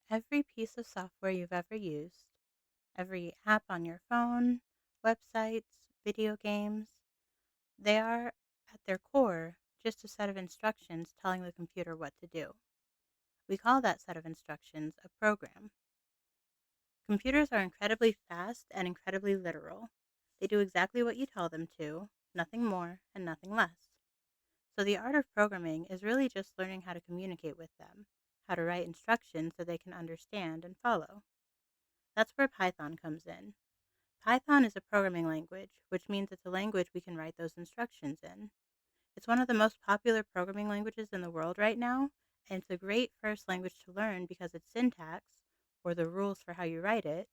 Every piece of software you've ever used, every app on your phone, websites, video games, they are, at their core, just a set of instructions telling the computer what to do. We call that set of instructions a program. Computers are incredibly fast and incredibly literal. They do exactly what you tell them to, nothing more and nothing less. So the art of programming is really just learning how to communicate with them, how to write instructions so they can understand and follow. That's where Python comes in. Python is a programming language, which means it's a language we can write those instructions in. It's one of the most popular programming languages in the world right now, and it's a great first language to learn because its syntax, or the rules for how you write it,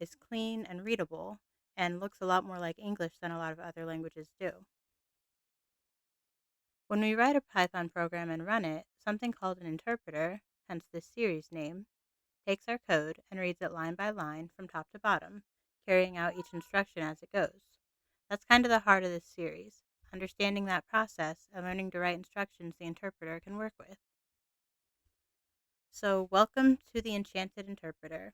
is clean and readable and looks a lot more like English than a lot of other languages do. When we write a Python program and run it, something called an interpreter, hence this series name, takes our code and reads it line by line from top to bottom, carrying out each instruction as it goes. That's kind of the heart of this series, understanding that process and learning to write instructions the interpreter can work with. So welcome to the Enchanted Interpreter.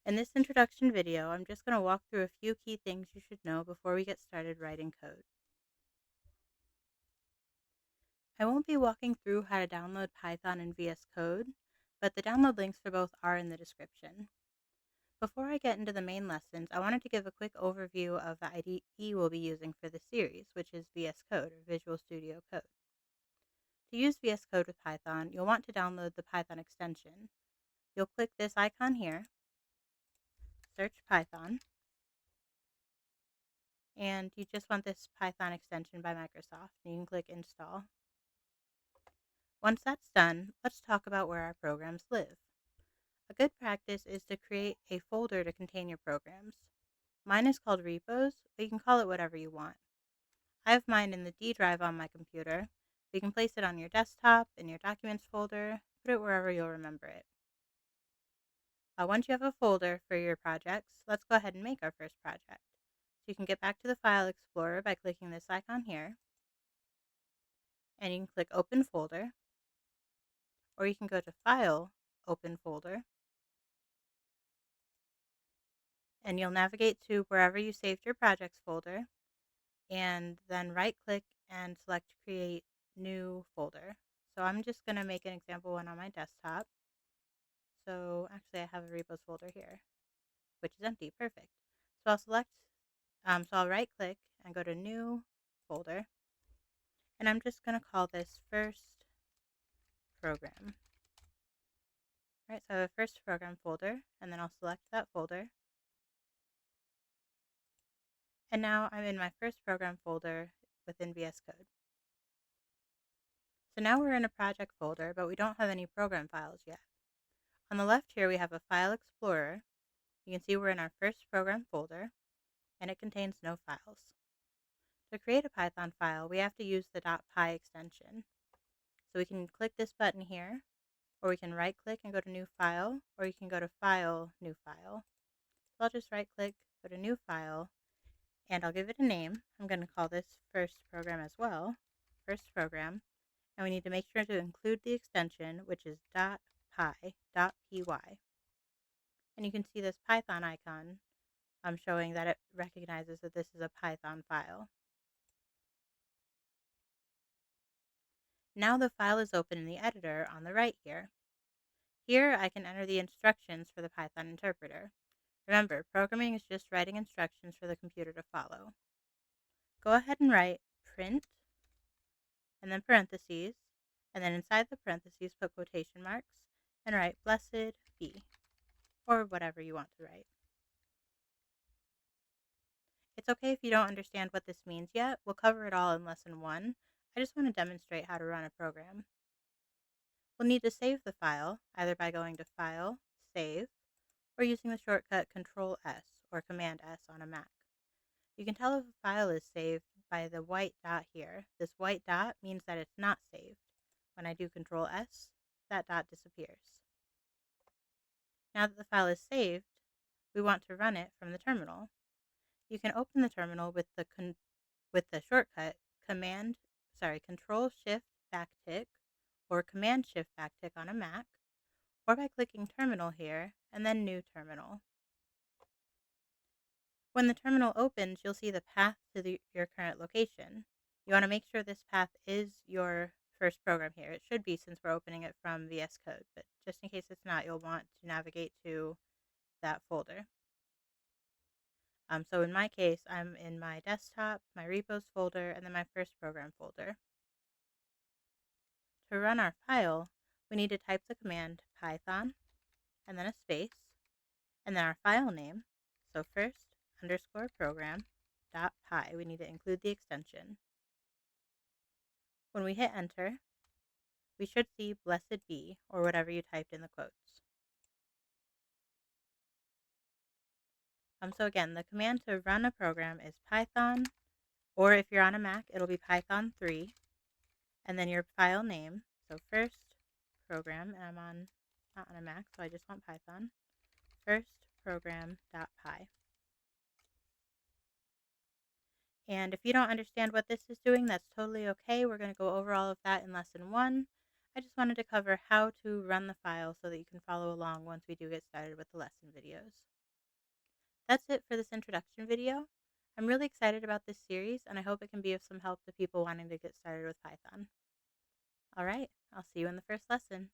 In this introduction video, I'm just going to walk through a few key things you should know before we get started writing code. I won't be walking through how to download Python and VS Code, but the download links for both are in the description. Before I get into the main lessons, I wanted to give a quick overview of the IDE we'll be using for the series, which is VS Code, or Visual Studio Code. To use VS Code with Python, you'll want to download the Python extension. You'll click this icon here, search Python, and you just want this Python extension by Microsoft, and you can click Install. Once that's done, let's talk about where our programs live. A good practice is to create a folder to contain your programs. Mine is called repos, but you can call it whatever you want. I have mine in the D drive on my computer. You can place it on your desktop, in your documents folder, put it wherever you'll remember it. Once you have a folder for your projects, let's go ahead and make our first project. So you can get back to the File Explorer by clicking this icon here, and you can click Open Folder, or you can go to File, Open Folder, and you'll navigate to wherever you saved your projects folder, and then right-click and select Create New Folder. So I'm just going to make an example one on my desktop. So actually I have a repos folder here, which is empty. Perfect. So I'll I'll right click and go to New Folder. And I'm just going to call this First Program. All right, so I have a First Program folder, and then I'll select that folder. And now I'm in my First Program folder within VS Code. So now we're in a project folder, but we don't have any program files yet. On the left here, we have a File Explorer. You can see we're in our First Program folder, and it contains no files. To create a Python file, we have to use the .py extension. So we can click this button here, or we can right-click and go to New File, or you can go to File, New File. So I'll just right-click, go to New File, and I'll give it a name. I'm going to call this First Program as well, First Program, and we need to make sure to include the extension, which is .py. And you can see this Python icon showing that it recognizes that this is a Python file. Now the file is open in the editor on the right here. Here I can enter the instructions for the Python interpreter. Remember, programming is just writing instructions for the computer to follow. Go ahead and write print, and then parentheses, and then inside the parentheses put quotation marks, and write blessed be, or whatever you want to write. It's okay if you don't understand what this means yet. We'll cover it all in lesson 1. I just want to demonstrate how to run a program. We'll need to save the file, either by going to File, Save, or using the shortcut Control S or Command S on a Mac. You can tell if a file is saved by the white dot here. This white dot means that it's not saved. When I do Control S, that dot disappears. Now that the file is saved, we want to run it from the terminal. You can open the terminal with the shortcut Control Shift Backtick or Command Shift Backtick on a Mac, or by clicking Terminal here and then New Terminal. When the terminal opens, you'll see the path to your current location. You want to make sure this path is your first program here. It should be since we're opening it from VS Code, but just in case it's not, you'll want to navigate to that folder. So in my case, I'm in my desktop, my repos folder, and then my first program folder. To run our file, we need to type the command python, and then a space, and then our file name. So first underscore program dot py. We need to include the extension. When we hit enter, we should see blessed be, or whatever you typed in the quotes. So again, the command to run a program is python, or if you're on a Mac, it'll be python 3, and then your file name. So first program, and I'm not on a Mac, so I just want python. First program.py. And if you don't understand what this is doing, that's totally okay. We're going to go over all of that in lesson 1. I just wanted to cover how to run the file so that you can follow along once we do get started with the lesson videos. That's it for this introduction video. I'm really excited about this series, and I hope it can be of some help to people wanting to get started with Python. All right, I'll see you in the first lesson.